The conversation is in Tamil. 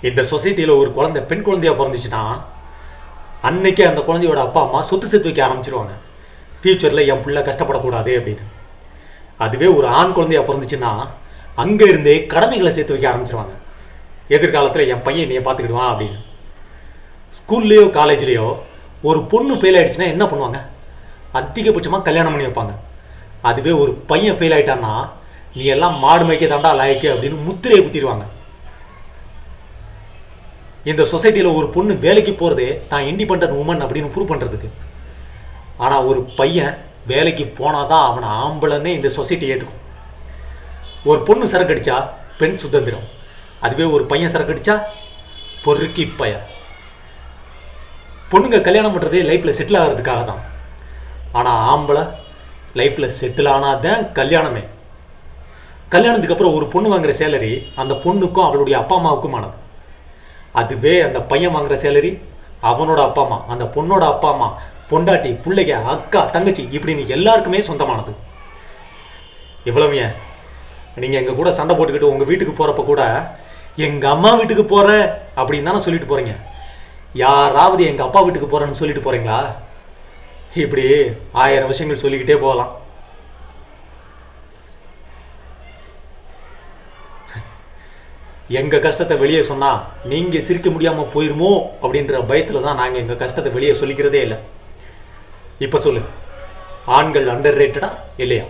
இந்த சொசைட்டியில் ஒரு குழந்தை பெண் குழந்தையா பிறந்துச்சுன்னா அன்னைக்கே அந்த குழந்தையோட அப்பா அம்மா சொத்து சேர்த்து வைக்க ஆரம்பிச்சிருவாங்க. ஃபியூச்சரில் என் பிள்ளை கஷ்டப்படக்கூடாது அப்படின்னு. அதுவே ஒரு ஆண் குழந்தையா பிறந்துச்சுன்னா அங்கே இருந்தே கடமைகளை சேர்த்து வைக்க ஆரம்பிச்சிருவாங்க. எதிர்காலத்தில் என் பையன் என்னைய பார்த்துக்கிடுவான் அப்படின்னு. ஸ்கூல்லையோ காலேஜ்லேயோ ஒரு பொண்ணு ஃபெயில் ஆகிடுச்சுன்னா என்ன பண்ணுவாங்க? அதிகபட்சமாக கல்யாணம் பண்ணி வைப்பாங்க. அதுவே ஒரு பையன் ஃபெயில் ஆகிட்டான்னா நீ எல்லாம் மாடு மேய்க்க தாண்டா லாய்க்கு அப்படின்னு முத்திரையை குத்திடுவாங்க. இந்த சொசைட்டியில் ஒரு பொண்ணு வேலைக்கு போகிறதே தான் இண்டிபெண்டன்ட் உமன் அப்படின்னு ப்ரூவ் பண்ணுறதுக்கு. ஆனால் ஒரு பையன் வேலைக்கு போனால் தான் அவனை ஆம்பளைன்னே இந்த சொசைட்டி ஏற்றுக்கும். ஒரு பொண்ணு சரக்கு அடித்தா பெண் சுதந்திரம். அதுவே ஒரு பையன் சரக்கு அடித்தா பொறுக்கி பையன். பொண்ணுங்க கல்யாணம் பண்ணுறதே லைஃப்பில் செட்டில் ஆகிறதுக்காக தான். ஆனால் ஆம்பளை லைஃப்பில் செட்டில் ஆனால் தான் கல்யாணமே. கல்யாணத்துக்கு அப்புறம் ஒரு பொண்ணு வாங்குகிற சேலரி அந்த பொண்ணுக்கும் அவளுடைய அப்பா அம்மாவுக்குமானது. அதுவே அந்த பையன் வாங்குகிற சேலரி அவனோட அப்பா அம்மா, அந்த பொண்ணோட அப்பா அம்மா, பொண்டாட்டி, பிள்ளைங்க, அக்கா, தங்கச்சி இப்படின்னு எல்லாருக்குமே சொந்தமானது. இவ்வளவு ஏன், நீங்கள் எங்கள் கூட சண்டை போட்டுக்கிட்டு உங்கள் வீட்டுக்கு போகிறப்ப கூட எங்கள் அம்மா வீட்டுக்கு போகிறேன் அப்படின்னு தானே சொல்லிட்டு போகிறீங்க. யாராவது எங்கள் அப்பா வீட்டுக்கு போகிறேன்னு சொல்லிட்டு போகிறீங்களா? இப்படி 1000 விஷயங்கள் சொல்லிக்கிட்டே போகலாம். எங்கள் கஷ்டத்தை வெளியே சொன்னால் நீங்கள் சிரிக்க முடியாமல் போயிருமோ அப்படின்ற பயத்தில் தான் நாங்கள் எங்கள் கஷ்டத்தை வெளியே சொல்லிக்கிறதே இல்லை. இப்போ சொல்லு, ஆண்கள் அண்டர் ரேட்டடா இல்லையா?